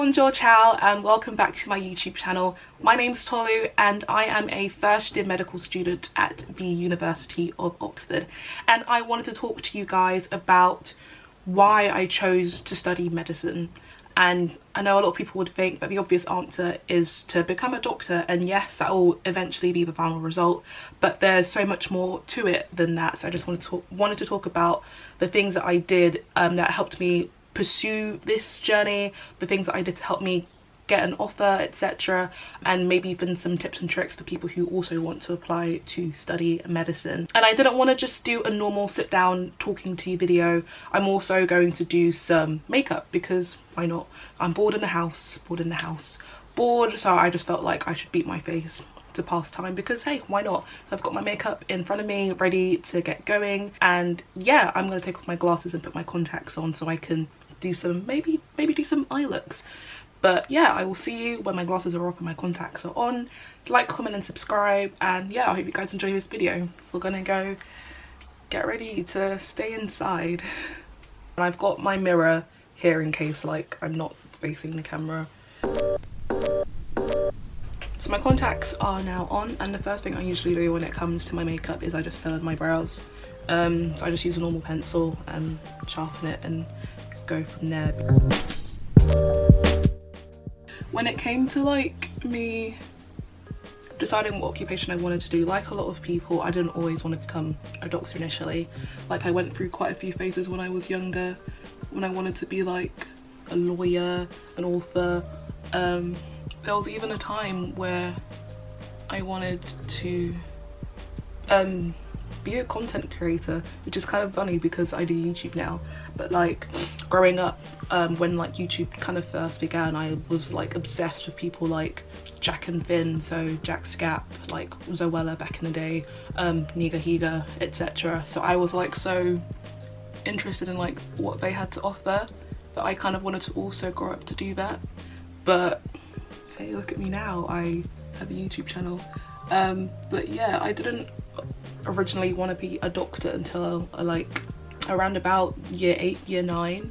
Bonjour, ciao, and welcome back to my YouTube channel. My name's Tolu and I am a first year medical student at the University of Oxford, and I wanted to talk to you guys about why I chose to study medicine. And I know a lot of people would think that the obvious answer is to become a doctor, and yes, that will eventually be the final result, but there's so much more to it than that. So I just wanted to talk about the things that I did that helped me pursue this journey, the things that I did to help me get an offer, etc., and maybe even some tips and tricks for people who also want to apply to study medicine. And I didn't want to just do a normal sit down talking to you video. I'm also going to do some makeup because why not? I'm bored in the house, so I just felt like I should beat my face to pass time because hey, why not? So I've got my makeup in front of me ready to get going, and yeah, I'm gonna take off my glasses and put my contacts on so I can do some maybe do some eye looks. But yeah, I will see you when my glasses are off and my contacts are on. Like, comment and subscribe, and yeah, I hope you guys enjoy this video. We're gonna go get ready to stay inside. And I've got my mirror here in case like I'm not facing the camera. So my contacts are now on, and the first thing I usually do when it comes to my makeup is I just fill in my brows. So I just use a normal pencil and sharpen it and go from there. When it came to like me deciding what occupation I wanted to do, like a lot of people, I didn't always want to become a doctor initially. Like I went through quite a few phases when I was younger, when I wanted to be like a lawyer, an author. There was even a time where I wanted to be a content creator, which is kind of funny because I do YouTube now, but like growing up, when like YouTube kind of first began, I was like obsessed with people like Jack and Finn, so Jack Scap, like Zoella back in the day, Niga Higa, etc. So I was like so interested in like what they had to offer that I kind of wanted to also grow up to do that. But hey, look at me now, I have a YouTube channel. But yeah, I didn't originally want to be a doctor until like around about year 8, year 9,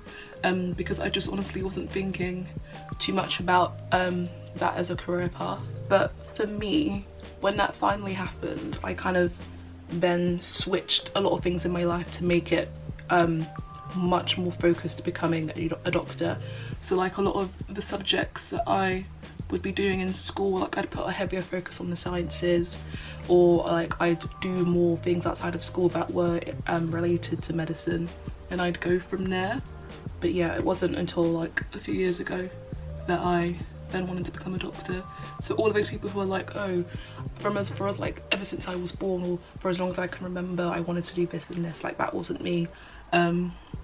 because I just honestly wasn't thinking too much about that as a career path. But for me, when that finally happened, I kind of then switched a lot of things in my life to make it much more focused to becoming a doctor. So like a lot of the subjects that I would be doing in school, like I'd put a heavier focus on the sciences, or like I'd do more things outside of school that were related to medicine, and I'd go from there. But yeah, it wasn't until like a few years ago that I then wanted to become a doctor. So all of those people who are like, oh, for us like ever since I was born, or for as long as I can remember, I wanted to do this and this, like that wasn't me.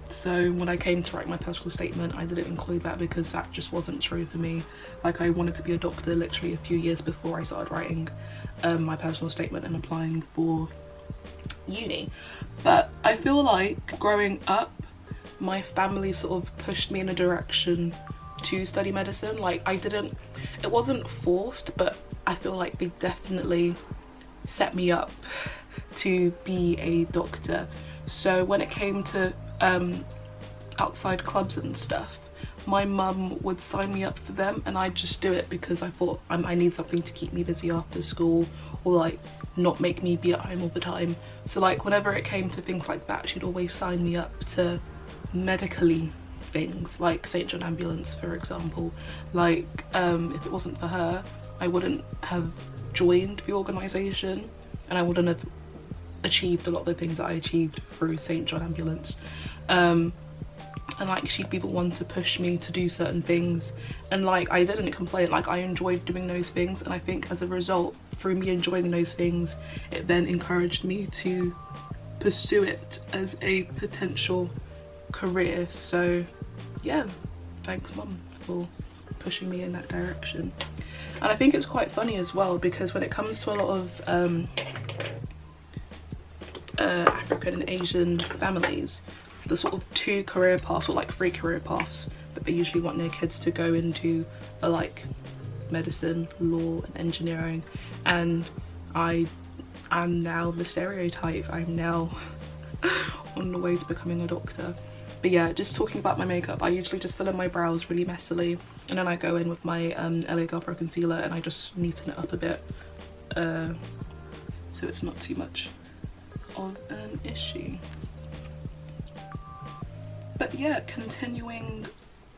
So when I came to write my personal statement, I didn't include that because that just wasn't true for me. Like I wanted to be a doctor literally a few years before I started writing my personal statement and applying for uni. But I feel like growing up, my family sort of pushed me in a direction to study medicine. Like it wasn't forced, but I feel like they definitely set me up to be a doctor. So when it came to outside clubs and stuff, my mum would sign me up for them, and I'd just do it because I thought I need something to keep me busy after school, or like not make me be at home all the time. So like whenever it came to things like that, she'd always sign me up to medically things like St. John Ambulance, for example. Like if it wasn't for her, I wouldn't have joined the organisation, and I wouldn't have achieved a lot of the things that I achieved through St. John Ambulance. And like she'd be the one to push me to do certain things, and like I didn't complain, like I enjoyed doing those things, and I think as a result, through me enjoying those things, it then encouraged me to pursue it as a potential career. So yeah, thanks mum for pushing me in that direction. And I think it's quite funny as well because when it comes to a lot of African and Asian families, the sort of 2 career paths, or like 3 career paths that they usually want their kids to go into are like medicine, law and engineering, and I am now the stereotype. I'm now on the way to becoming a doctor. But yeah, just talking about my makeup, I usually just fill in my brows really messily, and then I go in with my LA Girl Pro concealer and I just neaten it up a bit, so it's not too much of an issue. But yeah, continuing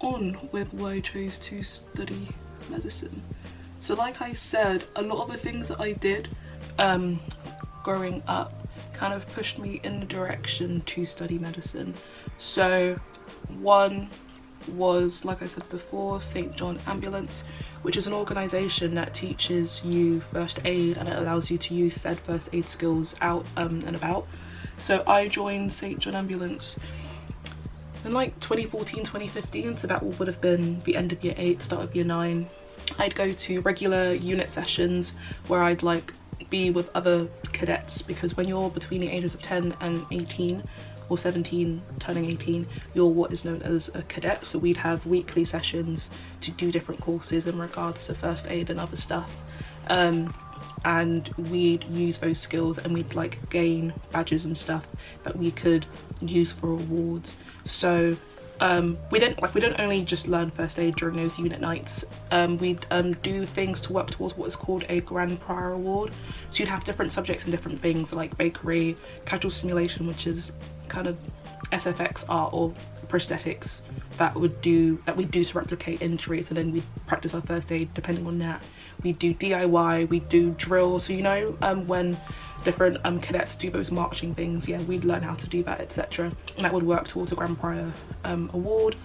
on with why I chose to study medicine. So like I said, a lot of the things that I did growing up kind of pushed me in the direction to study medicine. So one was, like I said before, St. John Ambulance, which is an organisation that teaches you first aid and it allows you to use said first aid skills out and about. So I joined St. John Ambulance in like 2014, 2015, so that would have been the end of year 8, start of year 9. I'd go to regular unit sessions where I'd like be with other cadets, because when you're between the ages of 10 and 18, or 17 turning 18, you're what is known as a cadet. So we'd have weekly sessions to do different courses in regards to first aid and other stuff, and we'd use those skills and we'd like gain badges and stuff that we could use for awards. So we don't only just learn first aid during those unit nights. We'd do things to work towards what is called a grand prior award. So you'd have different subjects and different things like bakery, casual simulation, which is kind of SFX art or prosthetics that we do to replicate injuries, and then we practice our first aid depending on that. We do DIY, we do drills. So you know when different cadets do those marching things, yeah, we'd learn how to do that, etc. And that would work towards a grand prior award.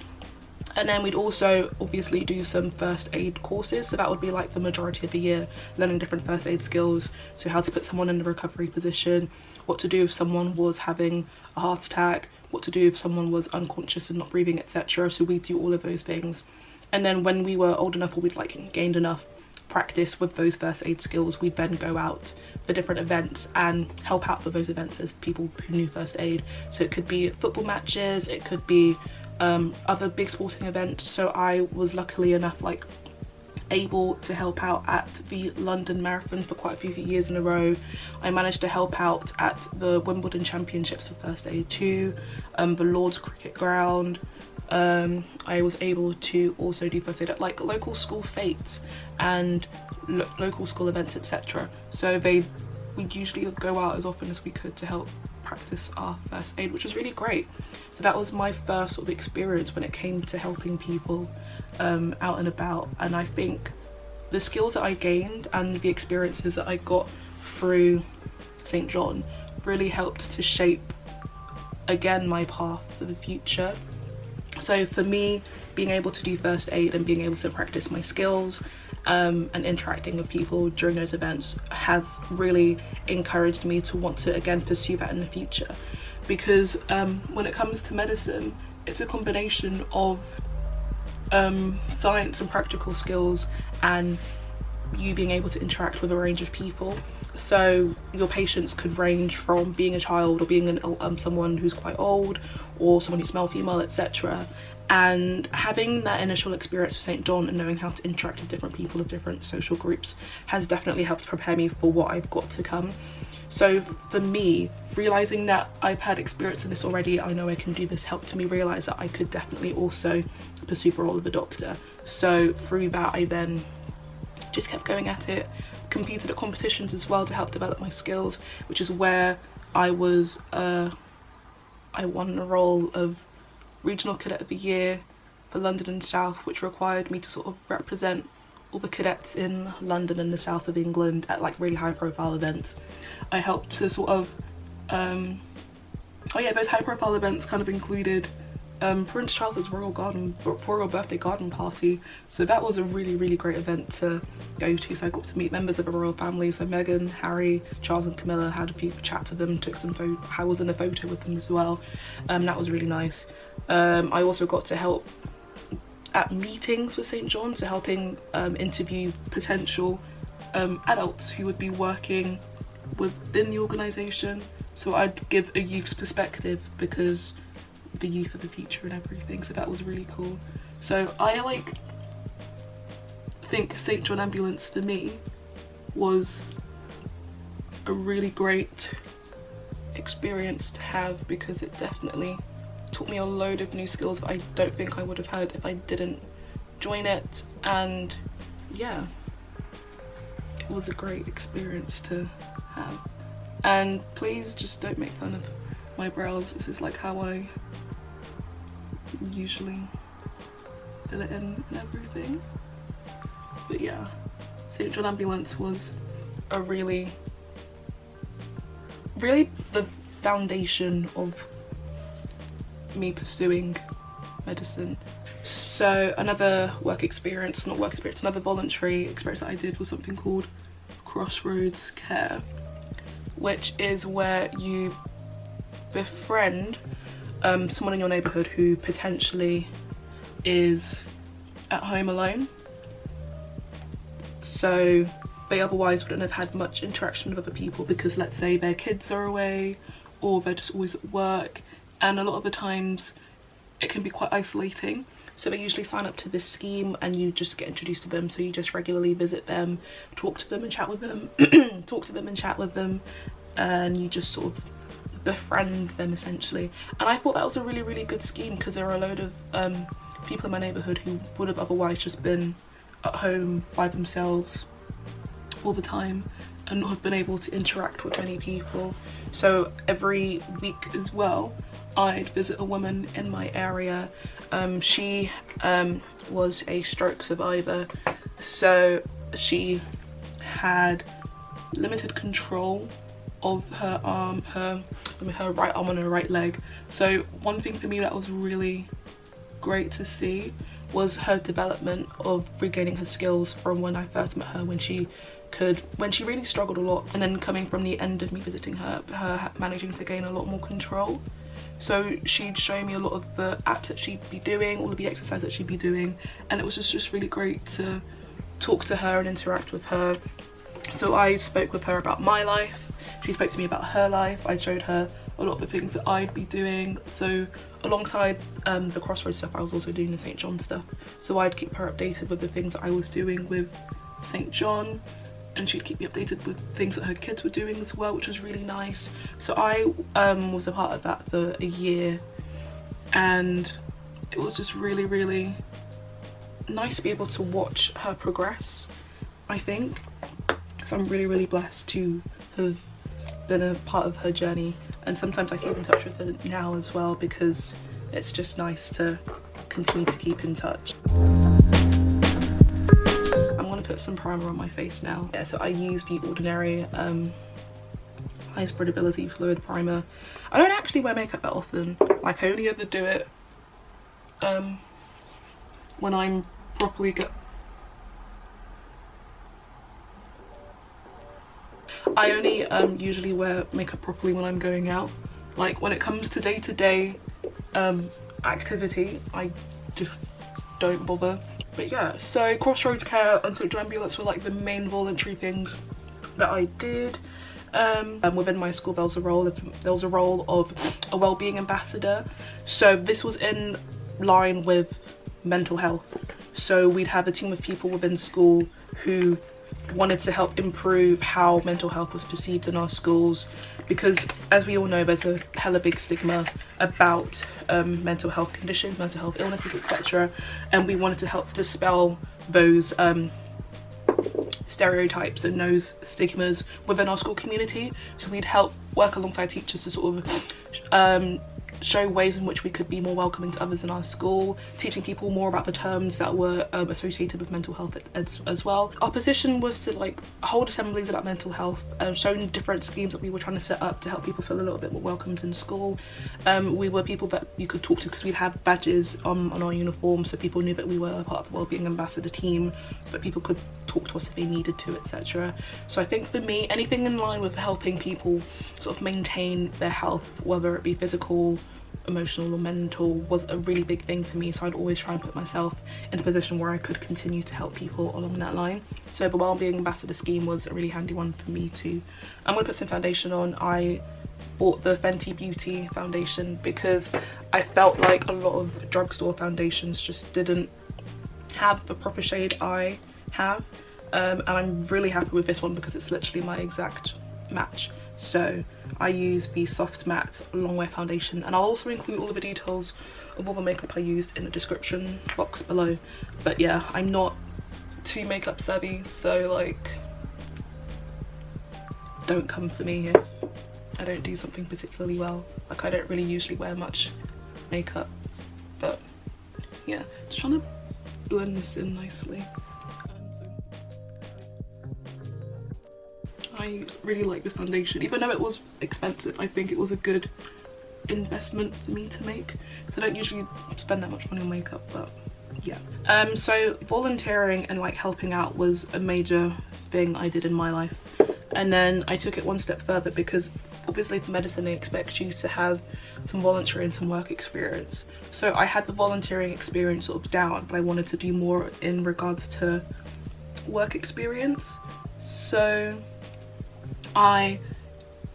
And then we'd also obviously do some first aid courses, so that would be like the majority of the year, learning different first aid skills. So how to put someone in the recovery position, what to do if someone was having a heart attack, what to do if someone was unconscious and not breathing, etc. So we do all of those things. And then when we were old enough, or we'd like gained enough practice with those first aid skills, we'd then go out for different events and help out for those events as people who knew first aid. So it could be football matches, it could be other big sporting events. So I was luckily enough like able to help out at the London Marathon for quite a few years in a row. I managed to help out at the Wimbledon Championships for first aid too, the Lord's Cricket Ground. I was able to also do first aid at like local school fetes and local school events, etc. So we'd usually go out as often as we could to help practice our first aid, which was really great. So that was my first sort of experience when it came to helping people out and about. And I think the skills that I gained and the experiences that I got through St. John really helped to shape again my path for the future. So for me, being able to do first aid and being able to practice my skills and interacting with people during those events has really encouraged me to want to again pursue that in the future. Because when it comes to medicine, it's a combination of science and practical skills, and you being able to interact with a range of people. So your patients could range from being a child, or being someone who's quite old, or someone who's male, female, etc. And having that initial experience with St. John and knowing how to interact with different people of different social groups has definitely helped prepare me for what I've got to come. So for me, realising that I've had experience in this already, I know I can do this, helped me realise that I could definitely also pursue the role of a doctor. So through that, I then just kept going at it, competed at competitions as well to help develop my skills, which is where I was I won the role of Regional Cadet of the Year for London and South, which required me to sort of represent all the cadets in London and the south of England at like really high profile events. I helped to sort of those high profile events kind of included Prince Charles's royal birthday garden party. So that was a really great event to go to. So I got to meet members of the royal family, so Meghan, Harry, Charles and Camilla, had a few chats with them, took some photos. I was in a photo with them as well. That was really nice. I also got to help at meetings with St. John, so helping interview potential adults who would be working within the organisation. So I'd give a youth's perspective, because the youth of the future and everything, so that was really cool. So I think St. John Ambulance for me was a really great experience to have, because it definitely taught me a load of new skills that I don't think I would have had if I didn't join it. And yeah, it was a great experience to have. And please just don't make fun of my brows. This is like how I usually fill it in and everything. But yeah, St. John Ambulance was a really the foundation of me pursuing medicine. So another another voluntary experience that I did was something called Crossroads Care, which is where you befriend someone in your neighbourhood who potentially is at home alone, so they otherwise wouldn't have had much interaction with other people because, let's say, their kids are away or they're just always at work, and a lot of the times it can be quite isolating. So they usually sign up to this scheme and you just get introduced to them, so you just regularly visit them, talk to them and chat with them and you just sort of befriend them essentially. And I thought that was a really good scheme because there are a load of people in my neighbourhood who would have otherwise just been at home by themselves all the time and not have been able to interact with many people. So every week as well, I'd visit a woman in my area. She was a stroke survivor, so she had limited control of her arm, her right arm and her right leg. So one thing for me that was really great to see was her development of regaining her skills from when I first met her, when she really struggled a lot, and then coming from the end of me visiting her managing to gain a lot more control. So she'd show me a lot of the apps that she'd be doing, all of the exercise that she'd be doing, and it was just really great to talk to her and interact with her. So I spoke with her about my life, she spoke to me about her life, I showed her a lot of the things that I'd be doing. So alongside the Crossroads stuff, I was also doing the St. John stuff, so I'd keep her updated with the things that I was doing with St. John, and she'd keep me updated with things that her kids were doing as well, which was really nice. So I was a part of that for a year, and it was just really nice to be able to watch her progress, I think. So I'm really blessed to have been a part of her journey, and sometimes I keep in touch with her now as well because it's just nice to continue to keep in touch. I'm gonna put some primer on my face now. Yeah, so I use the Ordinary high spreadability fluid primer. I don't actually wear makeup that often, like I only ever do it when I'm properly I only usually wear makeup properly when I'm going out. Like when it comes to day-to-day activity, I just don't bother. But yeah, so Crossroads Care and St. John Ambulance were like the main voluntary things that I did. Within my school there was a role of a wellbeing ambassador. So this was in line with mental health. So we'd have a team of people within school who wanted to help improve how mental health was perceived in our schools, because as we all know, there's a hella big stigma about mental health conditions, mental health illnesses, etc., and we wanted to help dispel those stereotypes and those stigmas within our school community. So we'd help work alongside teachers to sort of show ways in which we could be more welcoming to others in our school, teaching people more about the terms that were associated with mental health as well. Our position was to like hold assemblies about mental health, showing different schemes that we were trying to set up to help people feel a little bit more welcomed in school. We were people that you could talk to because we'd have badges on our uniform, so people knew that we were a part of the wellbeing ambassador team, so that people could talk to us if they needed to, etc. So I think for me, anything in line with helping people sort of maintain their health, whether it be physical, emotional or mental, was a really big thing for me. So I'd always try and put myself in a position where I could continue to help people along that line. So the wellbeing ambassador scheme was a really handy one for me too. I'm gonna put some foundation on. I bought the Fenty Beauty foundation because I felt like a lot of drugstore foundations just didn't have the proper shade I have, and I'm really happy with this one because it's literally my exact match. So I use the Soft Matte Long Wear Foundation, and I'll also include all of the details of all the makeup I used in the description box below. But yeah, I'm not too makeup savvy, so like, don't come for me if I don't do something particularly well. Like, I don't really usually wear much makeup, but yeah, just trying to blend this in nicely. I really like this foundation, even though it was expensive. I think it was a good investment for me to make, so I don't usually spend that much money on makeup, but yeah. So volunteering and like helping out was a major thing I did in my life, and then I took it one step further because obviously for medicine they expect you to have some voluntary and some work experience. So I had the volunteering experience sort of down, but I wanted to do more in regards to work experience. So I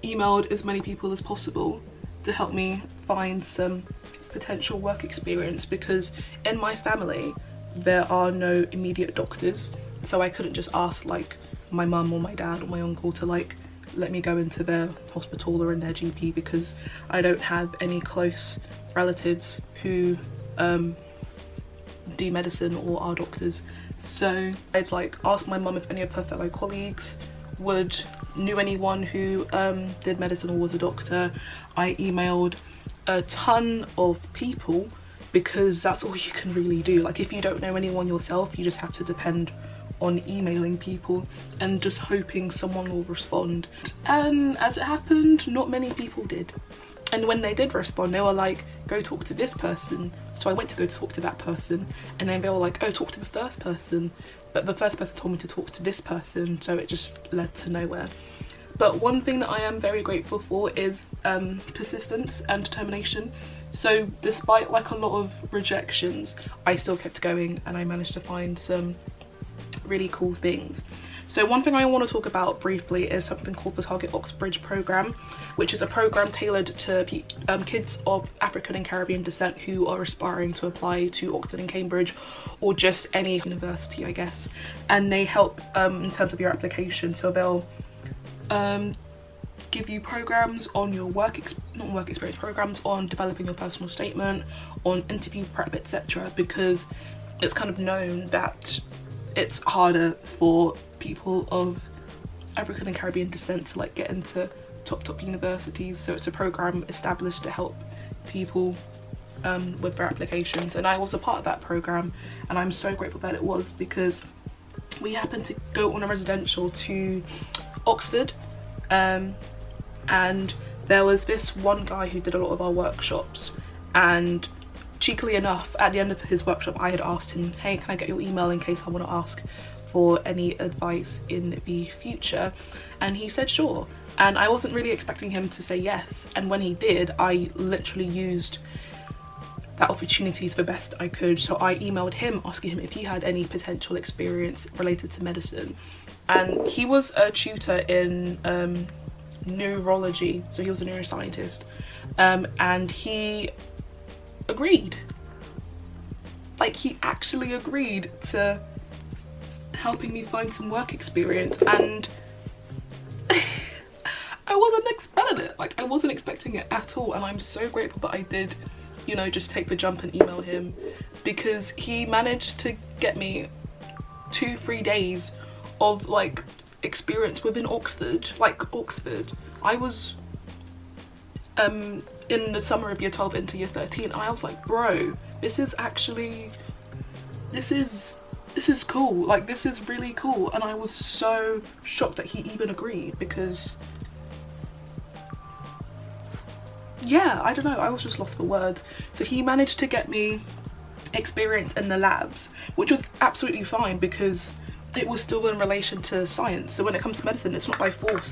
emailed as many people as possible to help me find some potential work experience, because in my family there are no immediate doctors, so I couldn't just ask like my mum or my dad or my uncle to like let me go into their hospital or in their GP, because I don't have any close relatives who do medicine or are doctors. So I'd like ask my mum if any of her fellow colleagues knew anyone who did medicine or was a doctor. I emailed a ton of people because that's all you can really do. Like, if you don't know anyone yourself, you just have to depend on emailing people and just hoping someone will respond. And as it happened, not many people did. And when they did respond, they were like, go talk to this person. So I went to go talk to that person, and then they were like, oh, talk to the first person. But the first person told me to talk to this person, so it just led to nowhere. But one thing that I am very grateful for is persistence and determination. So despite like a lot of rejections, I still kept going, and I managed to find some really cool things. So one thing I want to talk about briefly is something called the Target Oxbridge program, which is a program tailored to kids of African and Caribbean descent who are aspiring to apply to Oxford and Cambridge, or just any university, I guess. And they help in terms of your application. So they'll give you programs on your programs on developing your personal statement, on interview prep, etc. Because it's kind of known that it's harder for people of African and Caribbean descent to like get into top universities. So it's a program established to help people with their applications, and I was a part of that program, and I'm so grateful that it was, because we happened to go on a residential to Oxford, and there was this one guy who did a lot of our workshops, and cheekily enough, at the end of his workshop, I had asked him, hey, can I get your email in case I want to ask for any advice in the future? And he said sure, and I wasn't really expecting him to say yes, and when he did, I literally used that opportunity to the best I could. So I emailed him asking him if he had any potential experience related to medicine, and he was a tutor in neurology, so he was a neuroscientist, and he agreed. Like, he actually agreed to helping me find some work experience, and I wasn't expecting it. Like, I wasn't expecting it at all, and I'm so grateful that I did, you know, just take the jump and email him, because he managed to get me 2-3 days of like experience within Oxford. Like, Oxford, I was in the summer of year 12 into year 13, and I was like, bro, this is actually, this is cool. Like, this is really cool. And I was so shocked that he even agreed, because yeah, I don't know, I was just lost for words. So he managed to get me experience in the labs, which was absolutely fine because it was still in relation to science. So when it comes to medicine, it's not by force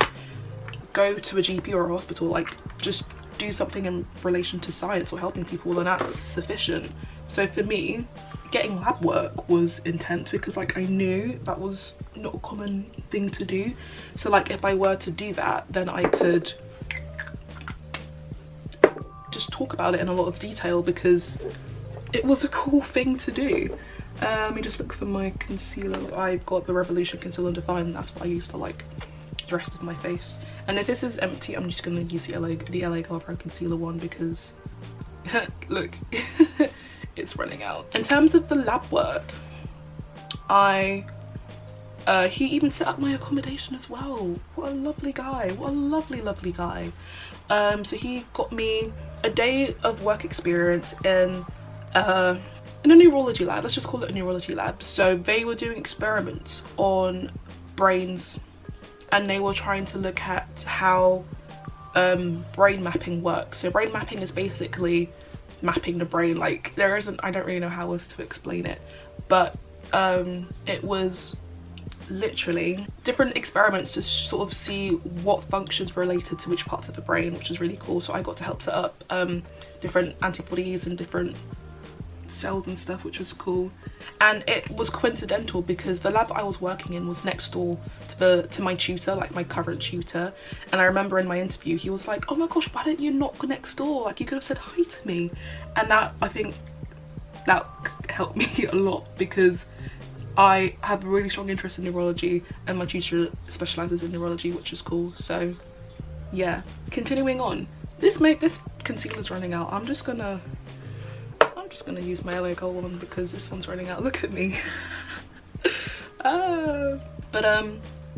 go to a GP or a hospital. Like, just do something in relation to science or helping people, and that's sufficient. So for me, getting lab work was intense, because like I knew that was not a common thing to do. So like, if I were to do that, then I could just talk about it in a lot of detail, because it was a cool thing to do. Let me just look for my concealer. I've got the Revolution Conceal and Define, and that's what I use for like the rest of my face. And if this is empty, I'm just gonna use the LA Girl Pro Concealer one because look, it's running out. In terms of the lab work, he even set up my accommodation as well. What a lovely guy, what a lovely guy. So he got me a day of work experience in a neurology lab. Let's just call it a neurology lab. So they were doing experiments on brains, and they were trying to look at how brain mapping works. So brain mapping is basically mapping the brain. Like, there isn't, I don't really know how else to explain it, but it was literally different experiments to sort of see what functions related to which parts of the brain, which is really cool. So I got to help set up different antibodies and different cells and stuff, which was cool. And it was coincidental because the lab I was working in was next door to my tutor, like my current tutor. And I remember in my interview he was like, oh my gosh, why don't you knock next door, like you could have said hi to me. And that, I think that helped me a lot because I have a really strong interest in neurology and my tutor specializes in neurology, which is cool. So yeah, continuing on, this concealer's running out. I'm just gonna use my LA Girl one because this one's running out. Look at me.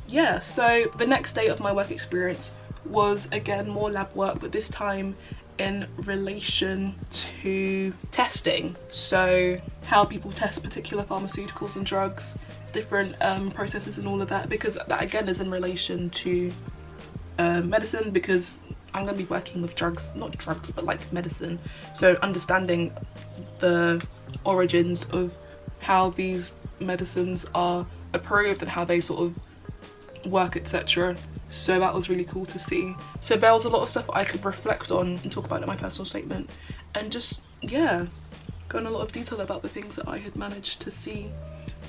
Yeah, so the next day of my work experience was again more lab work, but this time in relation to testing. So how people test particular pharmaceuticals and drugs, different processes and all of that, because that again is in relation to medicine, because I'm going to be working with drugs, not drugs, but like medicine. So understanding the origins of how these medicines are approved and how they sort of work, etc. So that was really cool to see. So there was a lot of stuff I could reflect on and talk about in my personal statement, and just, yeah, go in a lot of detail about the things that I had managed to see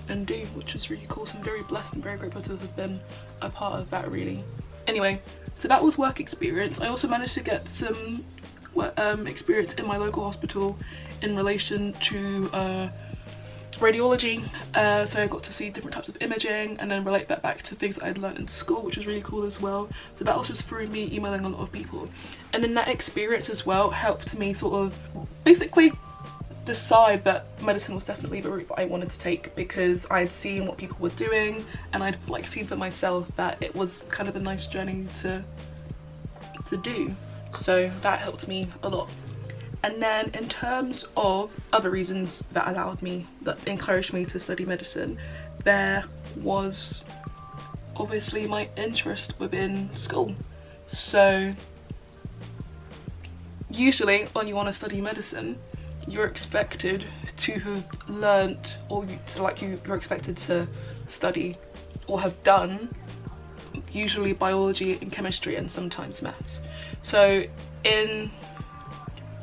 and do, which was really cool. So I'm very blessed and very grateful to have been a part of that, really. Anyway, so that was work experience. I also managed to get some experience in my local hospital in relation to radiology. So I got to see different types of imaging and then relate that back to things that I'd learned in school, which was really cool as well. So that was just through me emailing a lot of people. And then that experience as well helped me sort of basically decide that medicine was definitely the route that I wanted to take, because I had seen what people were doing and I'd like seen for myself that it was kind of a nice journey to do. So that helped me a lot. And then in terms of other reasons that encouraged me to study medicine, there was obviously my interest within school. So usually when you want to study medicine, you're expected to have learnt, or you're expected to study or have done usually biology and chemistry and sometimes maths. So in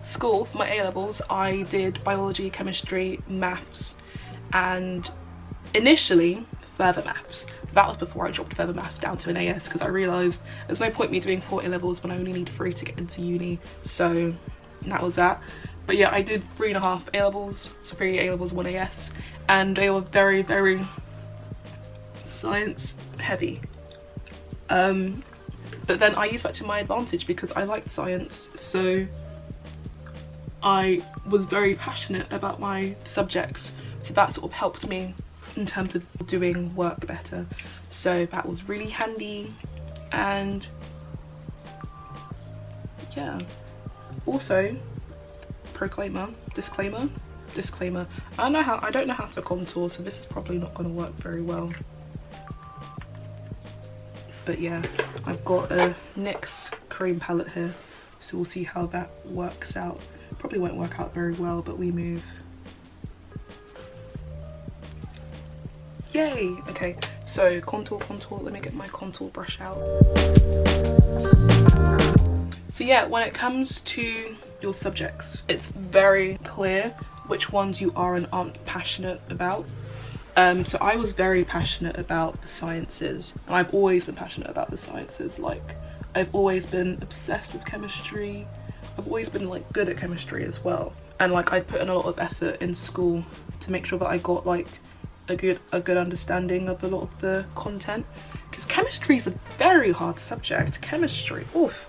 school for my A-levels I did biology, chemistry, maths, and initially further maths. That was before I dropped further maths down to an AS, because I realised there's no point me doing 4 A-levels when I only need 3 to get into uni. So that was that. But yeah, I did 3.5 A-levels, so 3 A-levels, 1 AS, and they were very, very science heavy. But then I used that to my advantage because I liked science, so I was very passionate about my subjects, so that sort of helped me in terms of doing work better. So that was really handy. And yeah, also disclaimer, I don't know how to contour, so this is probably not going to work very well. But yeah, I've got a NYX cream palette here, so we'll see how that works out. Probably won't work out very well, but we move. Yay! Okay, so contour, let me get my contour brush out. So yeah, when it comes to your subjects, it's very clear which ones you are and aren't passionate about. So I was very passionate about the sciences, and I've always been passionate about the sciences. Like, I've always been obsessed with chemistry. I've always been like good at chemistry as well, and like I put in a lot of effort in school to make sure that I got like a good understanding of a lot of the content, because chemistry is a very hard subject. Chemistry, oof,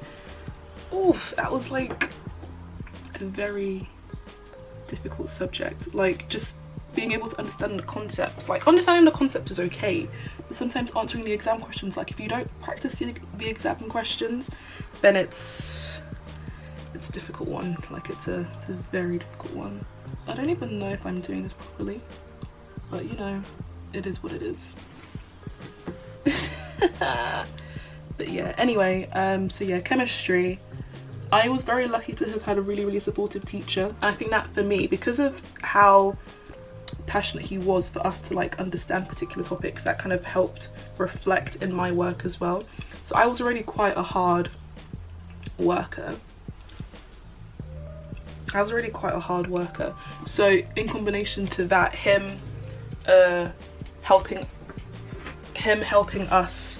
that was like a very difficult subject. Like, just being able to understand the concepts. Like, understanding the concept is okay, but sometimes answering the exam questions, like if you don't practice the exam questions, then it's a difficult one. Like, it's a very difficult one. I don't even know if I'm doing this properly, but you know, it is what it is. But yeah, anyway, so yeah, chemistry, I was very lucky to have had a really supportive teacher. And I think that for me, because of how passionate he was for us to like understand particular topics, that kind of helped reflect in my work as well. So I was already quite a hard worker. So in combination to that, him helping us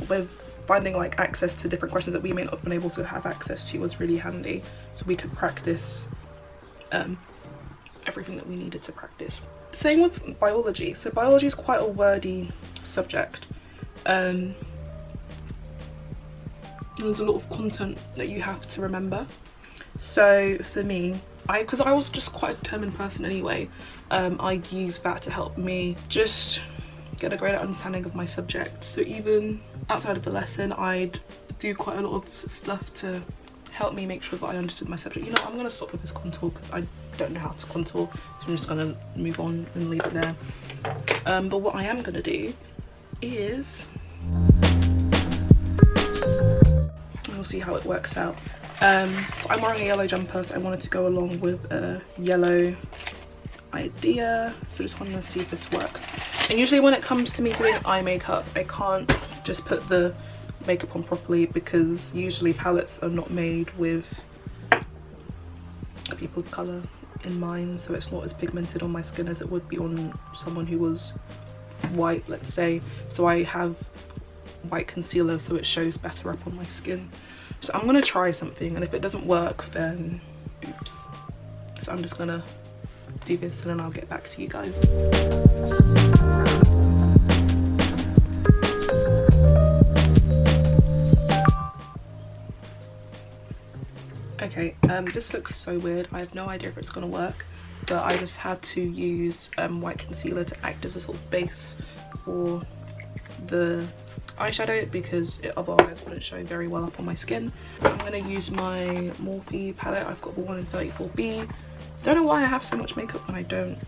with finding like access to different questions that we may not have been able to have access to was really handy, so we could practice everything that we needed to practice. Same with biology. So biology is quite a wordy subject. There's a lot of content that you have to remember. So for me, because I was just quite a determined person anyway, I'd use that to help me just get a greater understanding of my subject. So even outside of the lesson, I'd do quite a lot of stuff to help me make sure that I understood my subject. You know, I'm gonna stop with this contour because I don't know how to contour, so I'm just gonna move on and leave it there. But what I am gonna do is, we'll see how it works out. So I'm wearing a yellow jumper, so I wanted to go along with a yellow idea, so just want to see if this works. And usually when it comes to me doing eye makeup, I can't just put the makeup on properly, because usually palettes are not made with people of colour in mind, so it's not as pigmented on my skin as it would be on someone who was white, let's say. So I have white concealer so it shows better up on my skin. So I'm gonna try something, and if it doesn't work, then oops. So I'm just gonna do this and then I'll get back to you guys. Okay, this looks so weird. I have no idea if it's gonna work, but I just had to use white concealer to act as a sort of base for the eyeshadow, because it otherwise wouldn't show very well up on my skin. I'm gonna use my Morphe palette. I've got the one in 34B. Don't know why I have so much makeup when I don't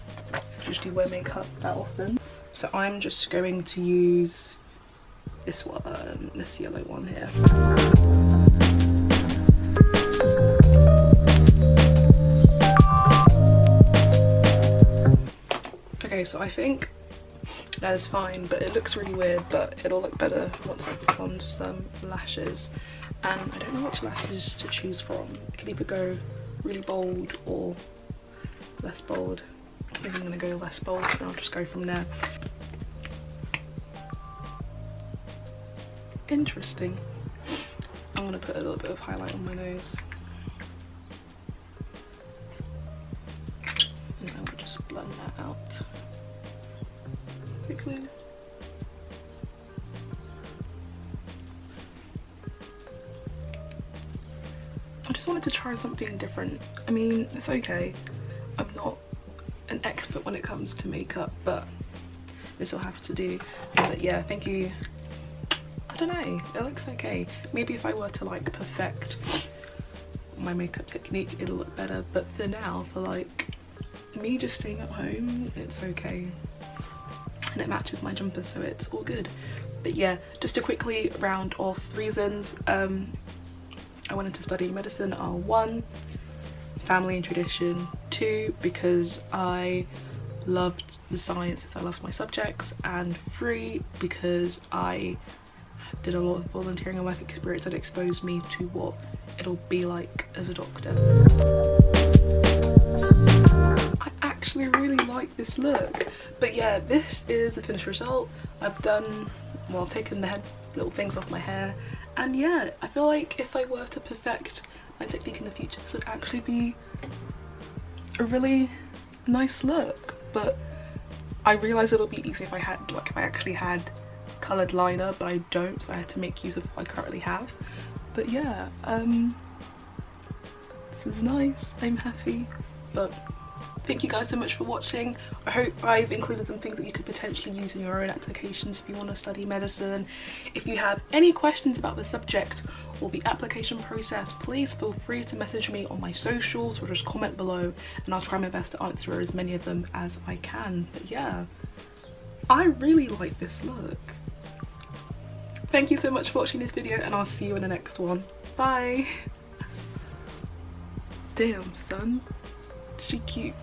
usually wear makeup that often. So I'm just going to use this one, this yellow one here. Okay, so I think that is fine, but it looks really weird, but it'll look better once I put on some lashes. And I don't know which lashes to choose from. I could either go really bold or less bold. I think I'm gonna go less bold and I'll just go from there. Interesting. I'm gonna put a little bit of highlight on my nose. And then we'll just blend that out quickly. I just wanted to try something different. I mean, it's okay. I'm not an expert when it comes to makeup, but this will have to do. But yeah, thank you. I don't know, it looks okay. Maybe if I were to like perfect my makeup technique, it'll look better, but for now, for like me just staying at home, it's okay. And it matches my jumper, so it's all good. But yeah, just to quickly round off reasons, I wanted to study medicine are 1, family and tradition, 2, because I loved the sciences, I loved my subjects, and 3, because I did a lot of volunteering and work experience that exposed me to what it'll be like as a doctor. I actually really like this look. But yeah, this is the finished result. I've done, well, I've taken the little things off my hair, and yeah, I feel like if I were to perfect my technique in the future, this would actually be a really nice look. But I realise it'll be easy if I had, like, if I actually had coloured liner, but I don't, so I had to make use of what I currently have. But yeah, this is nice, I'm happy. But thank you guys so much for watching. I hope I've included some things that you could potentially use in your own applications if you want to study medicine. If you have any questions about the subject or the application process, please feel free to message me on my socials or just comment below, and I'll try my best to answer as many of them as I can. But yeah, I really like this look. Thank you so much for watching this video, and I'll see you in the next one. Bye! Damn son, she cute.